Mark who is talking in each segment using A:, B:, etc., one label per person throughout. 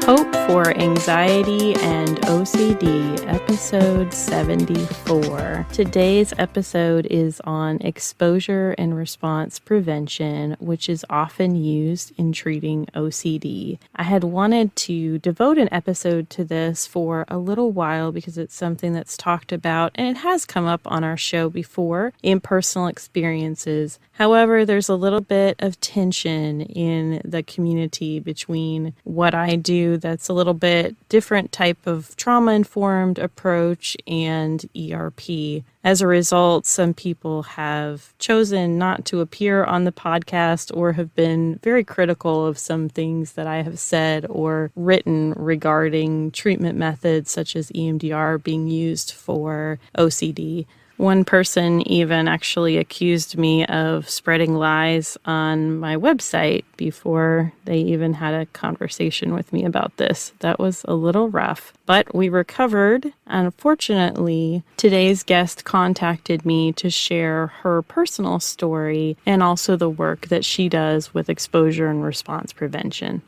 A: Hope for Anxiety and OCD, episode 74. Today's episode is on exposure and response prevention, which is often used in treating OCD. I had wanted to devote an episode to this for a little while because it's something that's talked about and it has come up on our show before in personal experiences. However, there's a little bit of tension in the community between what I do that's a little bit different type of trauma-informed approach and ERP. As a result, some people have chosen not to appear on the podcast or have been very critical of some things that I have said or written regarding treatment methods such as EMDR being used for OCD. One person even actually accused me of spreading lies on my website before they even had a conversation with me about this. That was a little rough, but we recovered. Unfortunately, today's guest contacted me to share her personal story and also the work that she does with exposure and response prevention.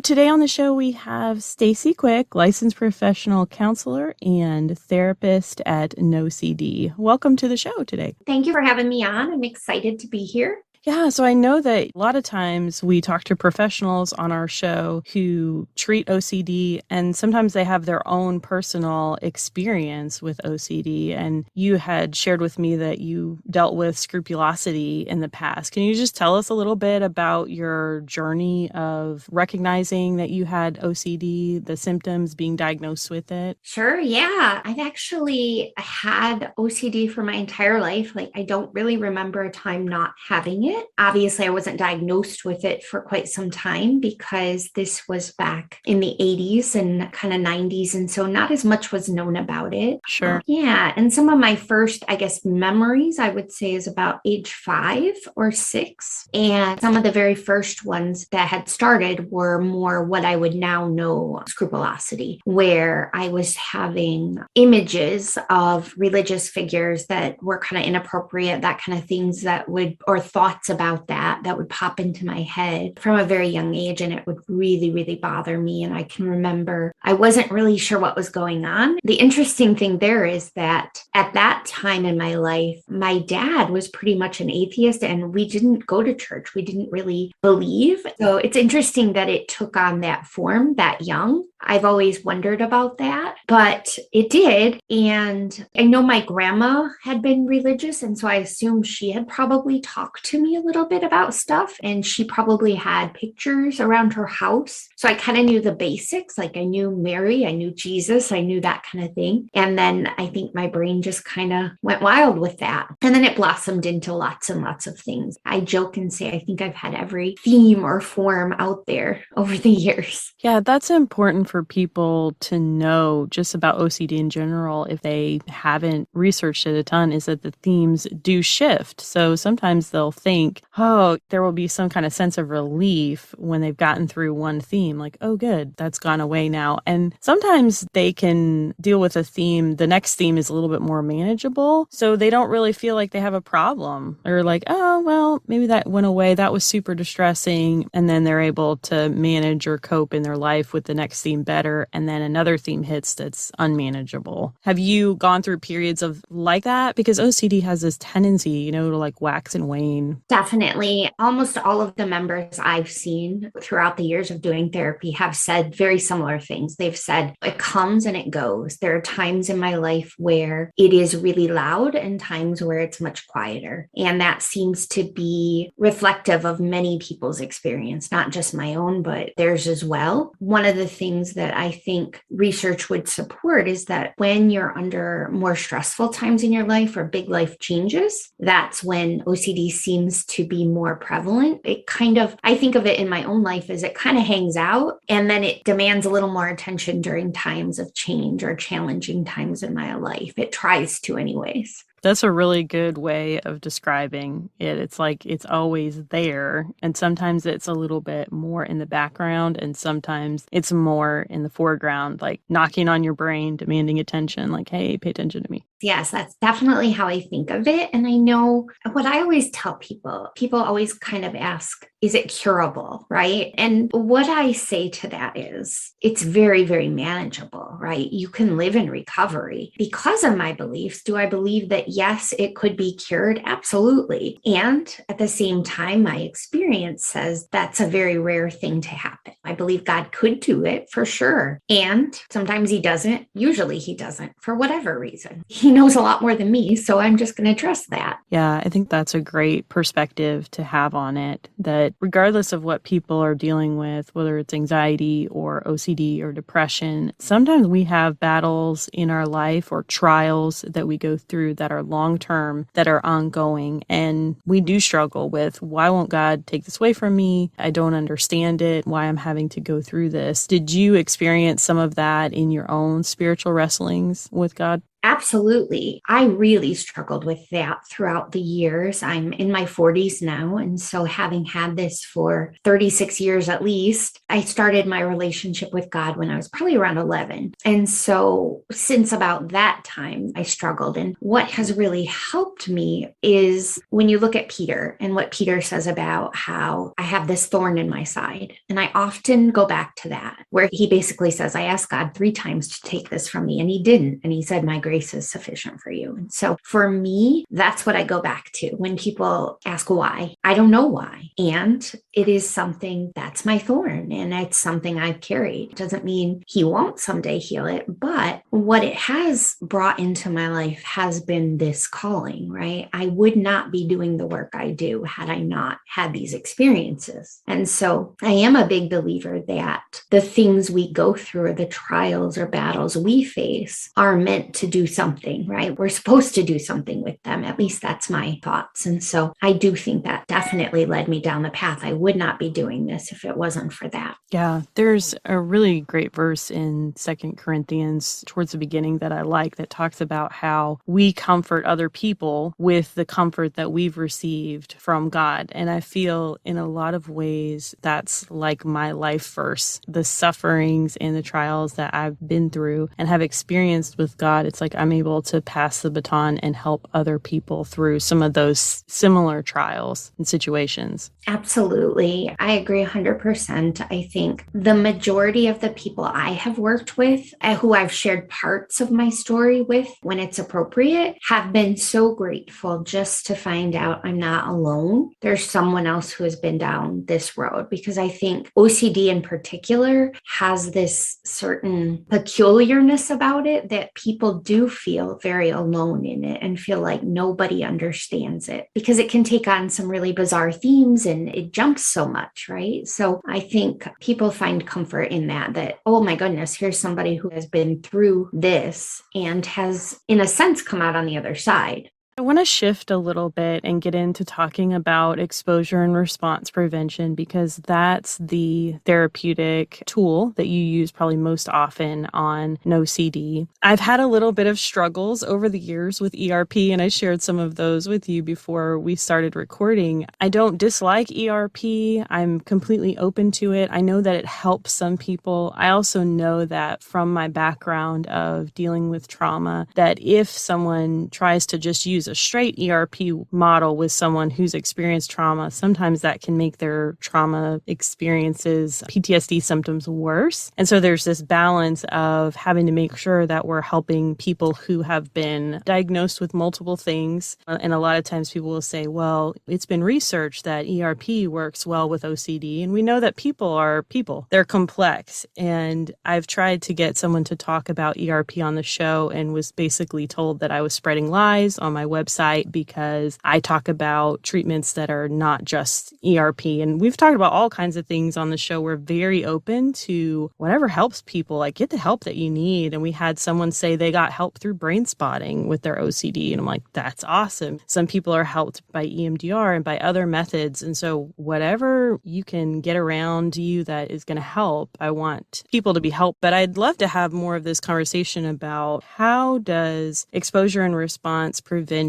A: Today on the show, we have Stacy Quick, licensed professional counselor and therapist at NOCD. Welcome to the show today.
B: Thank you for having me on. I'm excited to be here.
A: Yeah, so I know that a lot of times we talk to professionals on our show who treat OCD, and sometimes they have their own personal experience with OCD. And you had shared with me that you dealt with scrupulosity in the past. Can you just tell us a little bit about your journey of recognizing that you had OCD, the symptoms, being diagnosed with it?
B: Sure, yeah. I've actually had OCD for my entire life. I don't really remember a time not having it. Obviously, I wasn't diagnosed with it for quite some time because this was back in the 80s and kind of 90s. And so not as much was known about it.
A: Sure.
B: Yeah. And some of my first, memories, I would say, is about age 5 or 6. And some of the very first ones that had started were more what I would now know scrupulosity, where I was having images of religious figures that were kind of inappropriate, that kind of things that would, or thoughts about that would pop into my head from a very young age. And it would really, really bother me. And I can remember I wasn't really sure what was going on. The interesting thing there is that at that time in my life, my dad was pretty much an atheist and we didn't go to church. We didn't really believe. So it's interesting that it took on that form that young. I've always wondered about that, but it did. And I know my grandma had been religious. And so I assume she had probably talked to me a little bit about stuff. And she probably had pictures around her house. So I kind of knew the basics. I knew Mary, I knew Jesus, I knew that kind of thing. And then I think my brain just kind of went wild with that. And then it blossomed into lots and lots of things. I joke and say, I think I've had every theme or form out there over the years.
A: Yeah, that's important for people to know just about OCD in general, if they haven't researched it a ton, is that the themes do shift. So sometimes they'll think, oh, there will be some kind of sense of relief when they've gotten through one theme, like, oh, good, that's gone away now. And sometimes they can deal with a theme. The next theme is a little bit more manageable. So they don't really feel like they have a problem or like, oh, well, maybe that went away. That was super distressing. And then they're able to manage or cope in their life with the next theme better. And then another theme hits that's unmanageable. Have you gone through periods of like that? Because OCD has this tendency, to like wax and wane.
B: Definitely. Almost all of the members I've seen throughout the years of doing therapy have said very similar things. They've said it comes and it goes. There are times in my life where it is really loud and times where it's much quieter. And that seems to be reflective of many people's experience, not just my own, but theirs as well. One of the things that I think research would support is that when you're under more stressful times in your life or big life changes, that's when OCD seems to be more prevalent. I think of it in my own life as it kind of hangs out and then it demands a little more attention during times of change or challenging times in my life. It tries to anyways.
A: That's a really good way of describing it. It's like it's always there. And sometimes it's a little bit more in the background and sometimes it's more in the foreground, like knocking on your brain, demanding attention, like, hey, pay attention to me.
B: Yes, that's definitely how I think of it. And I know what I always tell people always kind of ask, is it curable, right? And what I say to that is it's very, very manageable, right? You can live in recovery. Because of my beliefs, do I believe that yes, it could be cured? Absolutely. And at the same time, my experience says that's a very rare thing to happen. I believe God could do it for sure. And sometimes he doesn't. Usually he doesn't for whatever reason. He knows a lot more than me. So I'm just going to trust that.
A: Yeah, I think that's a great perspective to have on it, that regardless of what people are dealing with, whether it's anxiety or OCD or depression, sometimes we have battles in our life or trials that we go through that are long-term, that are ongoing. And we do struggle with, why won't God take this away from me? I don't understand it, why I'm having to go through this. Did you experience some of that in your own spiritual wrestlings with God?
B: Absolutely. I really struggled with that throughout the years. I'm in my 40s now. And so, having had this for 36 years at least, I started my relationship with God when I was probably around 11. And so, since about that time, I struggled. And what has really helped me is when you look at Peter and what Peter says about how I have this thorn in my side. And I often go back to that, where he basically says, I asked God 3 times to take this from me, and he didn't. And he said, my grace is sufficient for you. And so for me, that's what I go back to when people ask why. I don't know why. And it is something that's my thorn, and it's something I've carried. It doesn't mean he won't someday heal it, but what it has brought into my life has been this calling, right? I would not be doing the work I do had I not had these experiences. And so I am a big believer that the things we go through, or the trials or battles we face, are meant to do something, right? We're supposed to do something with them. At least that's my thoughts. And so I do think that definitely led me down the path. I would not be doing this if it wasn't for that.
A: Yeah, there's a really great verse in 2 Corinthians towards the beginning that I like, that talks about how we comfort other people with the comfort that we've received from God. And I feel in a lot of ways that's like my life verse. The sufferings and the trials that I've been through and have experienced with God, it's like I'm able to pass the baton and help other people through some of those similar trials and situations.
B: Absolutely. I agree 100%. I think the majority of the people I have worked with, who I've shared parts of my story with when it's appropriate, have been so grateful just to find out I'm not alone. There's someone else who has been down this road, because I think OCD in particular has this certain peculiarness about it that people do feel very alone in it and feel like nobody understands it, because it can take on some really bizarre themes and it jumps so much, right? So I think people find comfort in that, oh my goodness, here's somebody who has been through this and has, in a sense, come out on the other side.
A: I want to shift a little bit and get into talking about exposure and response prevention, because that's the therapeutic tool that you use probably most often on NOCD. I've had a little bit of struggles over the years with ERP, and I shared some of those with you before we started recording. I don't dislike ERP. I'm completely open to it. I know that it helps some people. I also know that from my background of dealing with trauma, that if someone tries to just use a straight ERP model with someone who's experienced trauma, sometimes that can make their trauma experiences, PTSD symptoms, worse. And so there's this balance of having to make sure that we're helping people who have been diagnosed with multiple things. And a lot of times people will say, well, it's been researched that ERP works well with OCD. And we know that people are people. They're complex. And I've tried to get someone to talk about ERP on the show and was basically told that I was spreading lies on my website because I talk about treatments that are not just ERP. And we've talked about all kinds of things on the show. We're very open to whatever helps people, like get the help that you need. And we had someone say they got help through brain spotting with their OCD. And I'm like, that's awesome. Some people are helped by EMDR and by other methods. And so whatever you can get around you that is going to help, I want people to be helped. But I'd love to have more of this conversation about how does exposure and response prevention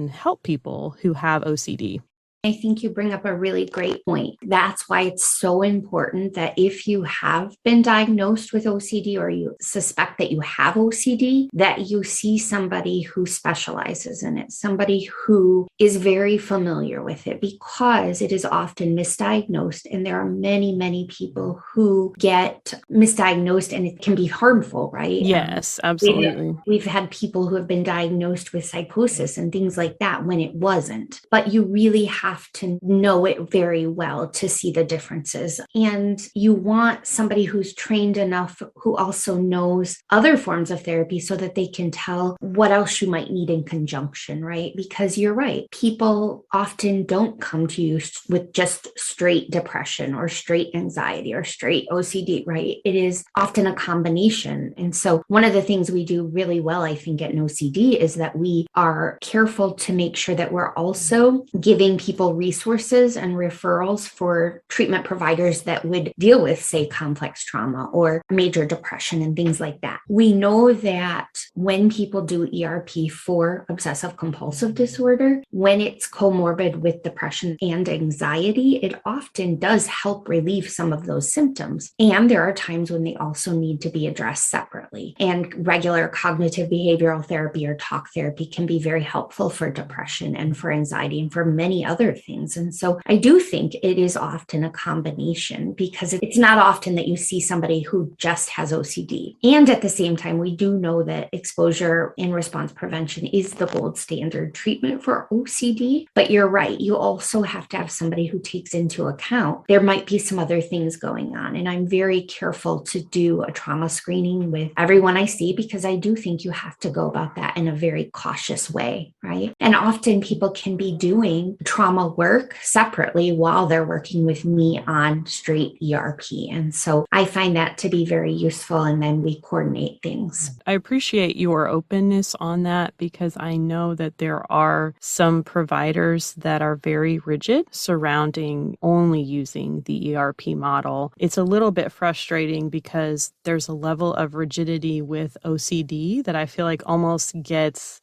A: help people who have OCD?
B: I think you bring up a really great point. That's why it's so important that if you have been diagnosed with OCD or you suspect that you have OCD, that you see somebody who specializes in it, somebody who is very familiar with it, because it is often misdiagnosed. And there are many, many people who get misdiagnosed and it can be harmful, right?
A: Yes, absolutely.
B: We've had people who have been diagnosed with psychosis and things like that when it wasn't. But you really have to know it very well to see the differences. And you want somebody who's trained enough, who also knows other forms of therapy so that they can tell what else you might need in conjunction, right? Because you're right. People often don't come to you with just straight depression or straight anxiety or straight OCD, right? It is often a combination. And so one of the things we do really well, I think, at NOCD is that we are careful to make sure that we're also giving people resources and referrals for treatment providers that would deal with, say, complex trauma or major depression and things like that. We know that when people do ERP for obsessive compulsive disorder, when it's comorbid with depression and anxiety, it often does help relieve some of those symptoms. And there are times when they also need to be addressed separately. And regular cognitive behavioral therapy or talk therapy can be very helpful for depression and for anxiety and for many other things. And so I do think it is often a combination, because it's not often that you see somebody who just has OCD. And at the same time, we do know that exposure and response prevention is the gold standard treatment for OCD. But you're right. You also have to have somebody who takes into account there might be some other things going on. And I'm very careful to do a trauma screening with everyone I see, because I do think you have to go about that in a very cautious way, right? And often people can be doing trauma work separately while they're working with me on straight ERP. And so I find that to be very useful. And then we coordinate things.
A: I appreciate your openness on that, because I know that there are some providers that are very rigid surrounding only using the ERP model. It's a little bit frustrating because there's a level of rigidity with OCD that I feel like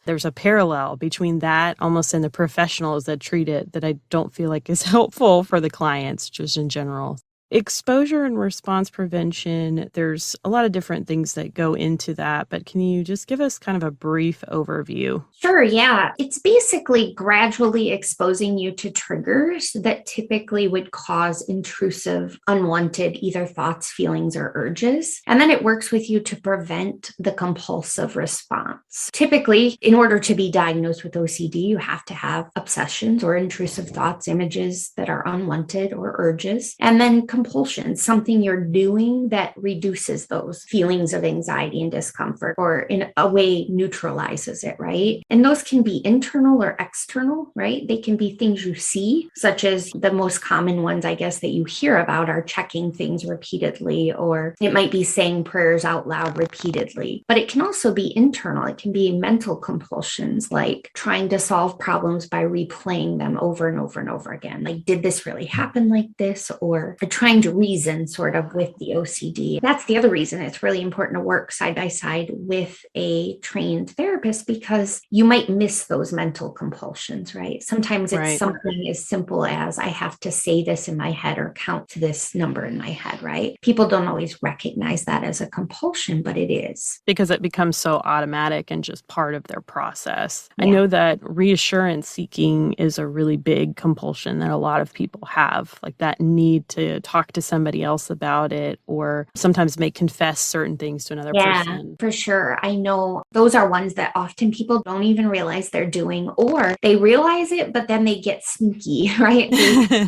A: there's a parallel between that almost and the professionals that treat it that I don't feel like is helpful for the clients just in general. Exposure and response prevention, there's a lot of different things that go into that, but can you just give us kind of a brief overview?
B: Sure, yeah. It's basically gradually exposing you to triggers that typically would cause intrusive, unwanted either thoughts, feelings, or urges. And then it works with you to prevent the compulsive response. Typically, in order to be diagnosed with OCD, you have to have obsessions or intrusive thoughts, images that are unwanted or urges, and then compulsion, something you're doing that reduces those feelings of anxiety and discomfort, or in a way neutralizes it, right? And those can be internal or external, right? They can be things you see, such as the most common ones, I guess, that you hear about are checking things repeatedly, or it might be saying prayers out loud repeatedly. But it can also be internal. It can be mental compulsions, like trying to solve problems by replaying them over and over and over again. Like, did this really happen like this? Or trying to reason sort of with the OCD. That's the other reason it's really important to work side by side with a trained therapist, because you might miss those mental compulsions, right? Sometimes it's something as simple as I have to say this in my head or count to this number in my head, right? People don't always recognize that as a compulsion, but it is.
A: Because it becomes so automatic and just part of their process. Yeah. I know that reassurance seeking is a really big compulsion that a lot of people have, like that need to talk to somebody else about it, or sometimes may confess certain things to another person.
B: For sure. I know those are ones that often people don't even realize they're doing, or they realize it, but then they get sneaky, right?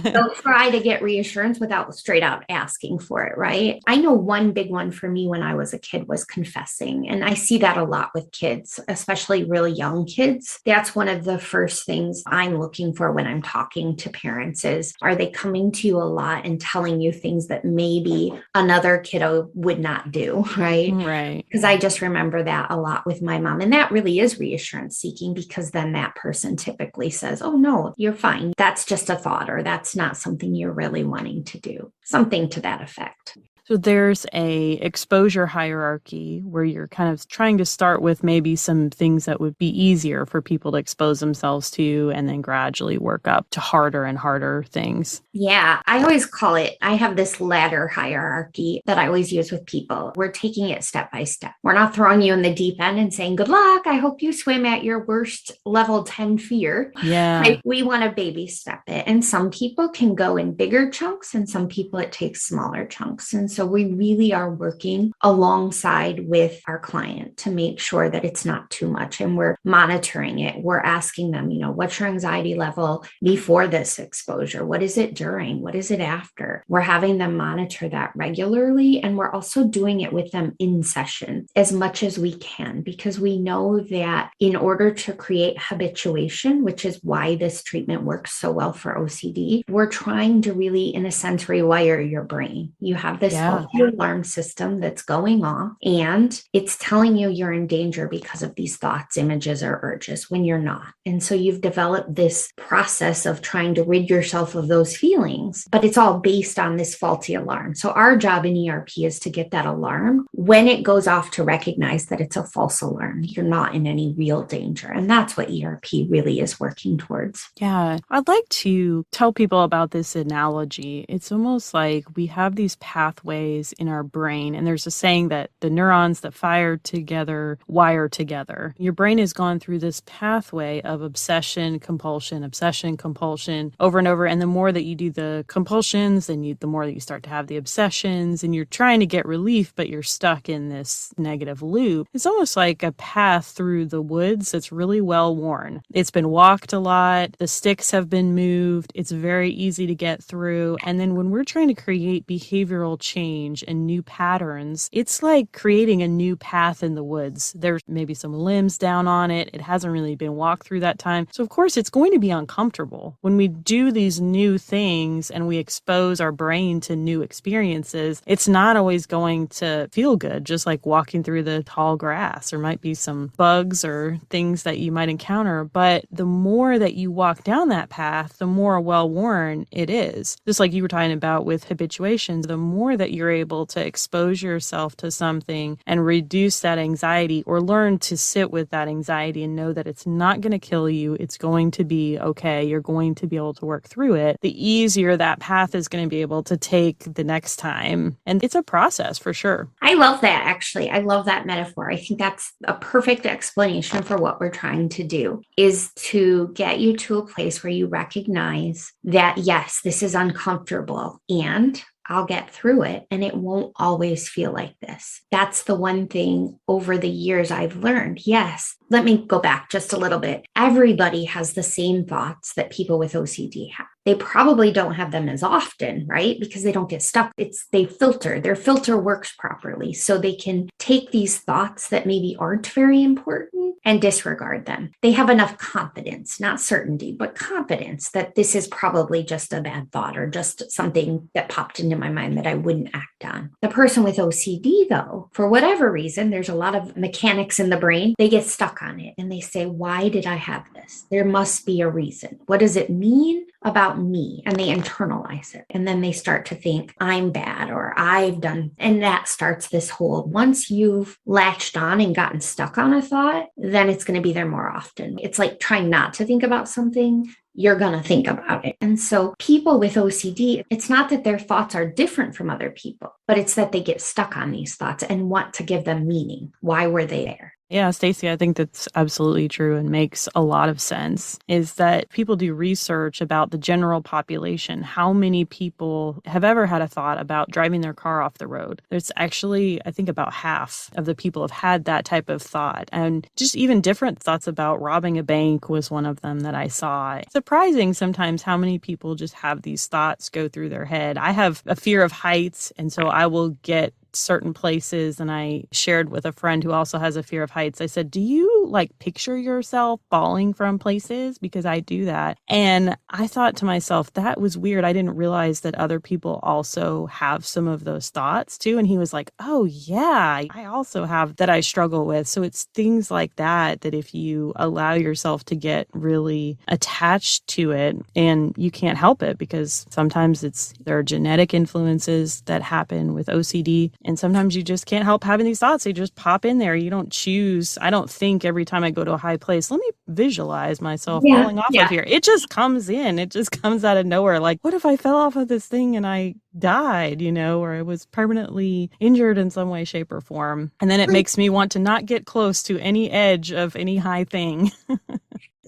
B: They'll try to get reassurance without straight out asking for it, right? I know one big one for me when I was a kid was confessing. And I see that a lot with kids, especially really young kids. That's one of the first things I'm looking for when I'm talking to parents is, are they coming to you a lot and telling you things that maybe another kiddo would not do, right?
A: Right.
B: Because I just remember that a lot with my mom. And that really is reassurance seeking, because then that person typically says, oh, no, you're fine. That's just a thought, or that's not something you're really wanting to do. Something to that effect.
A: So there's a exposure hierarchy where you're kind of trying to start with maybe some things that would be easier for people to expose themselves to and then gradually work up to harder and harder things.
B: Yeah, I always call it, I have this ladder hierarchy that I always use with people. We're taking it step by step. We're not throwing you in the deep end and saying, good luck. I hope you swim at your worst level 10 fear.
A: Yeah.
B: Like, we want to baby step it. And some people can go in bigger chunks and some people it takes smaller chunks. And so we really are working alongside with our client to make sure that it's not too much. And we're monitoring it. We're asking them, what's your anxiety level before this exposure? What is it during? What is it after? We're having them monitor that regularly. And we're also doing it with them in session as much as we can, because we know that in order to create habituation, which is why this treatment works so well for OCD, we're trying to really, in a sense, rewire your brain. You have this faulty alarm system that's going off and it's telling you you're in danger because of these thoughts, images, or urges when you're not. And so you've developed this process of trying to rid yourself of those feelings, but it's all based on this faulty alarm. So our job in ERP is to get that alarm when it goes off to recognize that it's a false alarm. You're not in any real danger. And that's what ERP really is working towards.
A: Yeah. I'd like to tell people about this analogy. It's almost like we have these pathways in our brain, and there's a saying that the neurons that fire together wire together. Your brain has gone through this pathway of obsession, compulsion, over and over. And the more that you do the compulsions, then the more that you start to have the obsessions, and you're trying to get relief, but you're stuck in this negative loop. It's almost like a path through the woods that's really well worn. It's been walked a lot. The sticks have been moved. It's very easy to get through. And then when we're trying to create behavioral change and new patterns, it's like creating a new path in the woods. There's maybe some limbs down on it. It hasn't really been walked through that time. So of course it's going to be uncomfortable. When we do these new things and we expose our brain to new experiences, it's not always going to feel good, just like walking through the tall grass. There might be some bugs or things that you might encounter, but the more that you walk down that path, the more well-worn it is. Just like you were talking about with habituation, the more that you're able to expose yourself to something and reduce that anxiety or learn to sit with that anxiety and know that it's not going to kill you, it's going to be okay, you're going to be able to work through it, the easier that path is going to be able to take the next time. And it's a process for sure.
B: I love that, actually. I love that metaphor. I think that's a perfect explanation for what we're trying to do, is to get you to a place where you recognize that, yes, this is uncomfortable and I'll get through it and it won't always feel like this. That's the one thing over the years I've learned. Yes, let me go back just a little bit. Everybody has the same thoughts that people with OCD have. They probably don't have them as often, right? Because they don't get stuck. They filter. Their filter works properly. So they can take these thoughts that maybe aren't very important and disregard them. They have enough confidence, not certainty, but confidence that this is probably just a bad thought or just something that popped into my mind that I wouldn't act on. The person with OCD, though, for whatever reason, there's a lot of mechanics in the brain. They get stuck on it and they say, why did I have this? There must be a reason. What does it mean about me? And they internalize it. And then they start to think, I'm bad or I've done. And that starts this whole, once you've latched on and gotten stuck on a thought, then it's going to be there more often. It's like trying not to think about something. You're going to think about it. And so people with OCD, it's not that their thoughts are different from other people, but it's that they get stuck on these thoughts and want to give them meaning. Why were they there?
A: Yeah, Stacy, I think that's absolutely true and makes a lot of sense, is that people do research about the general population. How many people have ever had a thought about driving their car off the road? There's actually, I think, about half of the people have had that type of thought. And just even different thoughts about robbing a bank was one of them that I saw. It's surprising sometimes how many people just have these thoughts go through their head. I have a fear of heights, and so I will get certain places, and I shared with a friend who also has a fear of heights. I said, do you like picture yourself falling from places? Because I do that. And I thought to myself, that was weird. I didn't realize that other people also have some of those thoughts too. And he was like, oh yeah, I also have that I struggle with. So it's things like that, that if you allow yourself to get really attached to it, and you can't help it, because sometimes there are genetic influences that happen with OCD, and sometimes you just can't help having these thoughts. They just pop in there. You don't choose. I don't think every time I go to a high place, let me visualize myself falling off of here. It just comes in. It just comes out of nowhere. Like, what if I fell off of this thing and I died, or I was permanently injured in some way, shape, or form? And then it makes me want to not get close to any edge of any high thing.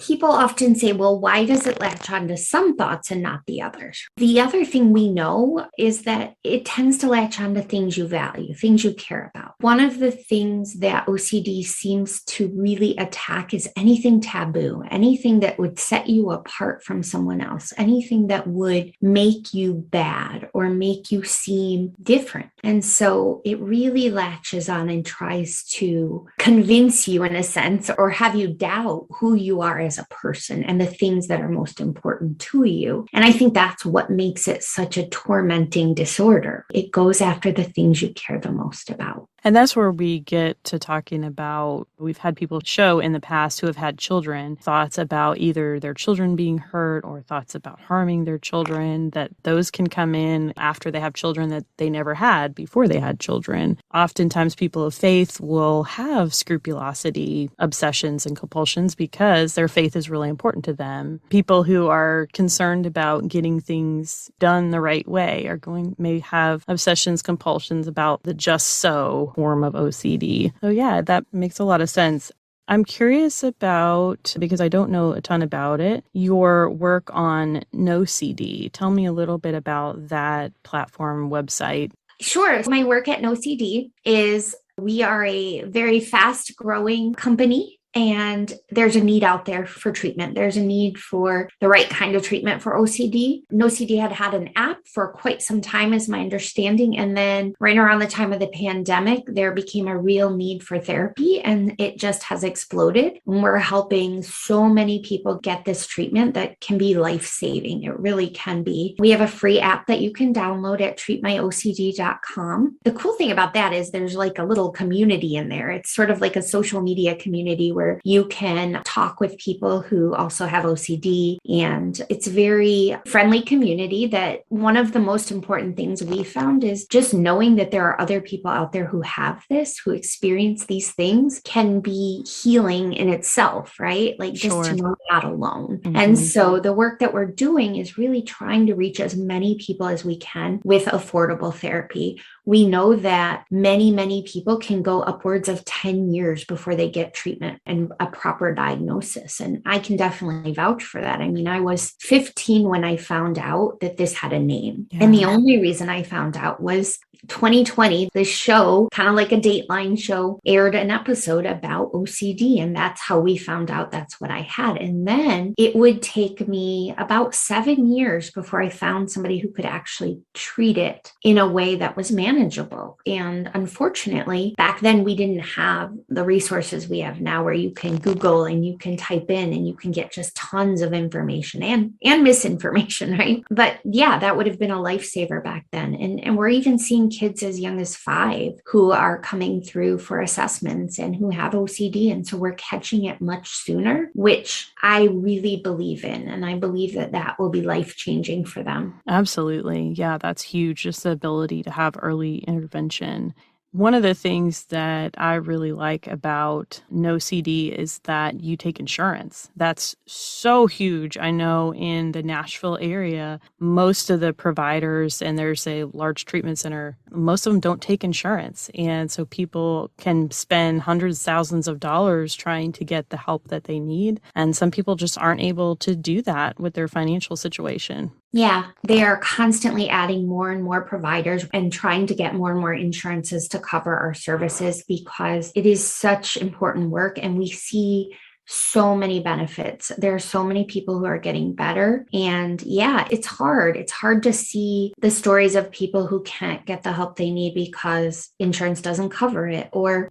B: People often say, well, why does it latch onto some thoughts and not the others? The other thing we know is that it tends to latch onto things you value, things you care about. One of the things that OCD seems to really attack is anything taboo, anything that would set you apart from someone else, anything that would make you bad or make you seem different. And so it really latches on and tries to convince you, in a sense, or have you doubt who you are as a person and the things that are most important to you. And I think that's what makes it such a tormenting disorder. It goes after the things you care the most about.
A: And that's where we get to talking about, we've had people show in the past who have had children, thoughts about either their children being hurt or thoughts about harming their children, that those can come in after they have children that they never had before they had children. Oftentimes people of faith will have scrupulosity, obsessions, and compulsions because their faith is really important to them. People who are concerned about getting things done the right way may have obsessions, compulsions about the just so form of OCD. So yeah, that makes a lot of sense. I'm curious about, because I don't know a ton about it, your work on NOCD. Tell me a little bit about that platform website.
B: Sure. My work at NOCD is, we are a very fast growing company. And there's a need out there for treatment. There's a need for the right kind of treatment for OCD. NOCD had an app for quite some time, is my understanding. And then right around the time of the pandemic, there became a real need for therapy, and it just has exploded. And we're helping so many people get this treatment that can be life-saving. It really can be. We have a free app that you can download at treatmyocd.com. The cool thing about that is there's like a little community in there. It's sort of like a social media community where you can talk with people who also have OCD. And it's a very friendly community. That one of the most important things we found is just knowing that there are other people out there who have this, who experience these things, can be healing in itself, right? Like just to know you're not alone. Mm-hmm. And so the work that we're doing is really trying to reach as many people as we can with affordable therapy. We know that many people can go upwards of 10 years before they get treatment and a proper diagnosis. And I can definitely vouch for that. I mean, I was 15 when I found out that this had a name. Yeah. And the only reason I found out was 2020, this show, kind of like a Dateline show, aired an episode about OCD. And that's how we found out that's what I had. And then it would take me about 7 years before I found somebody who could actually treat it in a way that was manageable. And unfortunately, back then we didn't have the resources we have now, where you can Google and you can type in and you can get just tons of information and misinformation, right? But yeah, that would have been a lifesaver back then. And we're even seeing kids as young as 5 who are coming through for assessments and who have OCD. And so we're catching it much sooner, which I really believe in. And I believe that that will be life-changing for them.
A: Absolutely. Yeah, that's huge. Just the ability to have early intervention. One of the things that I really like about NOCD is that you take insurance. That's so huge. I know in the Nashville area, most of the providers, and there's a large treatment center, most of them don't take insurance. And so people can spend hundreds of thousands of dollars trying to get the help that they need. And some people just aren't able to do that with their financial situation.
B: Yeah, they are constantly adding more and more providers and trying to get more and more insurances to cover our services, because it is such important work. And we see so many benefits. There are so many people who are getting better. And yeah, it's hard. It's hard to see the stories of people who can't get the help they need because insurance doesn't cover it, or,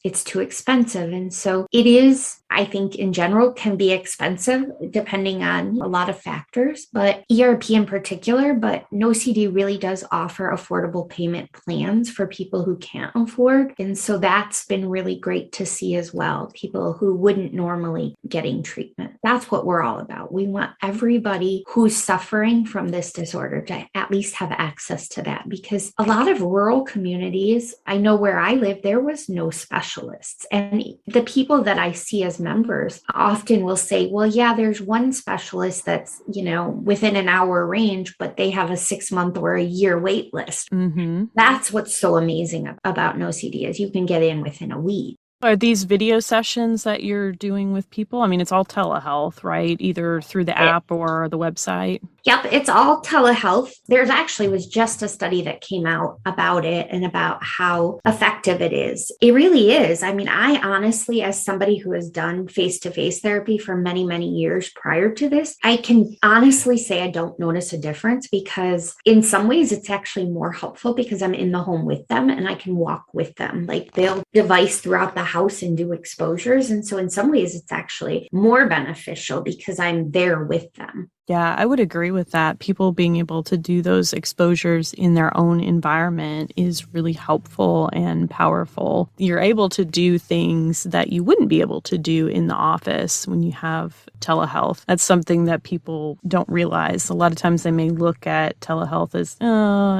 B: it's too expensive. And so it is, I think in general, can be expensive depending on a lot of factors, but ERP in particular, but NOCD really does offer affordable payment plans for people who can't afford. And so that's been really great to see as well. People who wouldn't normally getting treatment. That's what we're all about. We want everybody who's suffering from this disorder to at least have access to that, because a lot of rural communities, I know where I live, there was no specialists. And the people that I see as members often will say, well, yeah, there's one specialist that's, within an hour range, but they have a 6-month or a year wait list.
A: Mm-hmm.
B: That's what's so amazing about NOCD is you can get in within a week.
A: Are these video sessions that you're doing with people? I mean, it's all telehealth, right? Either through the app or the website.
B: Yep, it's all telehealth. There's actually was just a study that came out about it and about how effective it is. It really is. I mean, I honestly, as somebody who has done face-to-face therapy for many, many years prior to this, I can honestly say I don't notice a difference, because in some ways it's actually more helpful because I'm in the home with them and I can walk with them. Like they'll device throughout the house and do exposures. And so in some ways it's actually more beneficial because I'm there with them.
A: Yeah, I would agree with that. People being able to do those exposures in their own environment is really helpful and powerful. You're able to do things that you wouldn't be able to do in the office when you have telehealth. That's something that people don't realize. A lot of times they may look at telehealth as,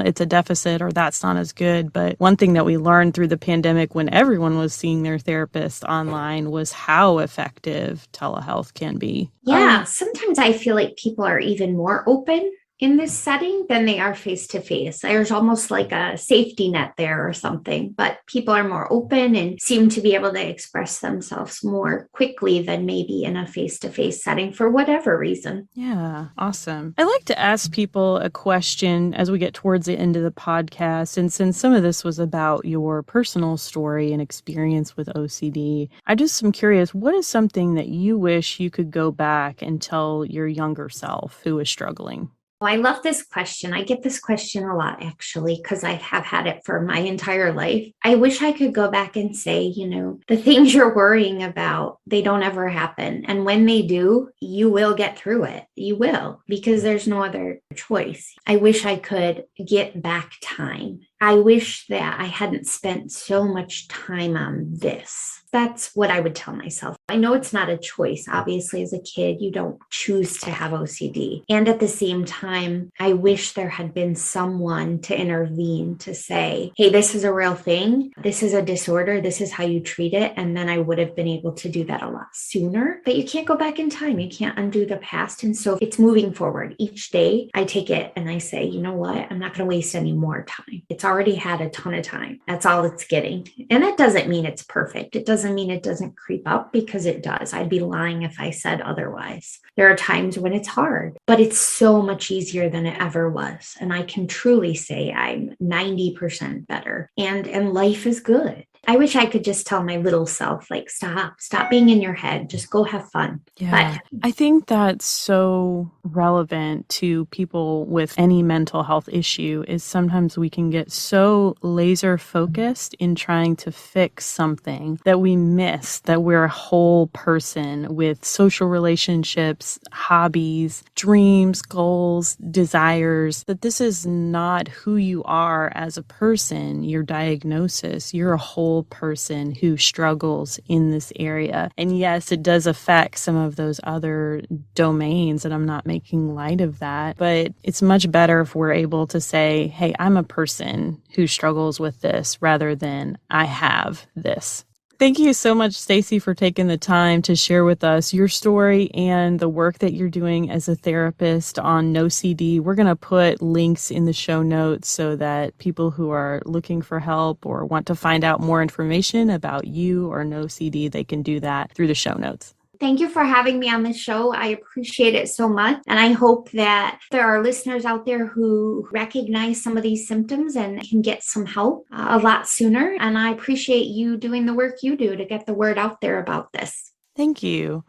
A: it's a deficit or that's not as good. But one thing that we learned through the pandemic when everyone was seeing their therapist online was how effective telehealth can be.
B: Yeah, sometimes I feel like people are even more open in this setting than they are face to face. There's almost like a safety net there or something, but people are more open and seem to be able to express themselves more quickly than maybe in a face to face setting for whatever reason.
A: Yeah, awesome. I like to ask people a question as we get towards the end of the podcast. And since some of this was about your personal story and experience with OCD, I just am curious, what is something that you wish you could go back and tell your younger self who is struggling?
B: I love this question. I get this question a lot, actually, because I have had it for my entire life. I wish I could go back and say, the things you're worrying about, they don't ever happen. And when they do, you will get through it. You will, because there's no other choice. I wish I could get back time. I wish that I hadn't spent so much time on this. That's what I would tell myself. I know it's not a choice. Obviously, as a kid, you don't choose to have OCD. And at the same time, I wish there had been someone to intervene to say, hey, this is a real thing. This is a disorder. This is how you treat it. And then I would have been able to do that a lot sooner. But you can't go back in time. You can't undo the past. And so it's moving forward. Each day I take it and I say, you know what? I'm not going to waste any more time. It's already had a ton of time. That's all it's getting. And that doesn't mean it's perfect. It doesn't mean it doesn't creep up, because it does. I'd be lying if I said otherwise. There are times when it's hard, but it's so much easier than it ever was. And I can truly say I'm 90% better, and life is good. I wish I could just tell my little self, like, stop being in your head. Just go have fun.
A: Yeah, I think that's so relevant to people with any mental health issue is sometimes we can get so laser focused in trying to fix something that we miss that we're a whole person with social relationships, hobbies, dreams, goals, desires, that this is not who you are as a person, your diagnosis. You're a whole person who struggles in this area. And yes, it does affect some of those other domains, and I'm not making light of that, but it's much better if we're able to say, hey, I'm a person who struggles with this rather than I have this. Thank you so much, Stacy, for taking the time to share with us your story and the work that you're doing as a therapist on NOCD. We're going to put links in the show notes so that people who are looking for help or want to find out more information about you or NOCD, they can do that through the show notes.
B: Thank you for having me on the show. I appreciate it so much. And I hope that there are listeners out there who recognize some of these symptoms and can get some help a lot sooner. And I appreciate you doing the work you do to get the word out there about this.
A: Thank you.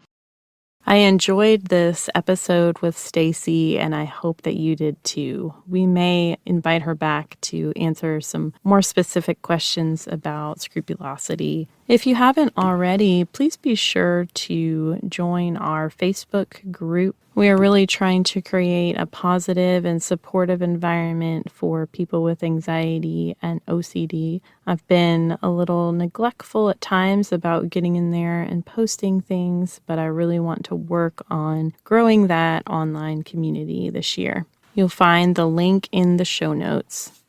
A: I enjoyed this episode with Stacy, and I hope that you did too. We may invite her back to answer some more specific questions about scrupulosity. If you haven't already, please be sure to join our Facebook group. We are really trying to create a positive and supportive environment for people with anxiety and OCD. I've been a little neglectful at times about getting in there and posting things, but I really want to work on growing that online community this year. You'll find the link in the show notes.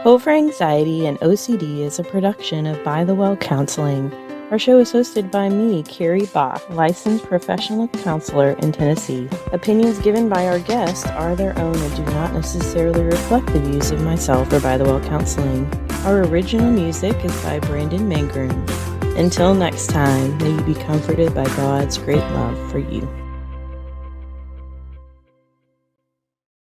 A: Over Anxiety and OCD is a production of By the Well Counseling. Our show is hosted by me, Carrie Bach, licensed professional counselor in Tennessee. Opinions given by our guests are their own and do not necessarily reflect the views of myself or By the Well Counseling. Our original music is by Brandon Mangrum. Until next time, may you be comforted by God's great love for you.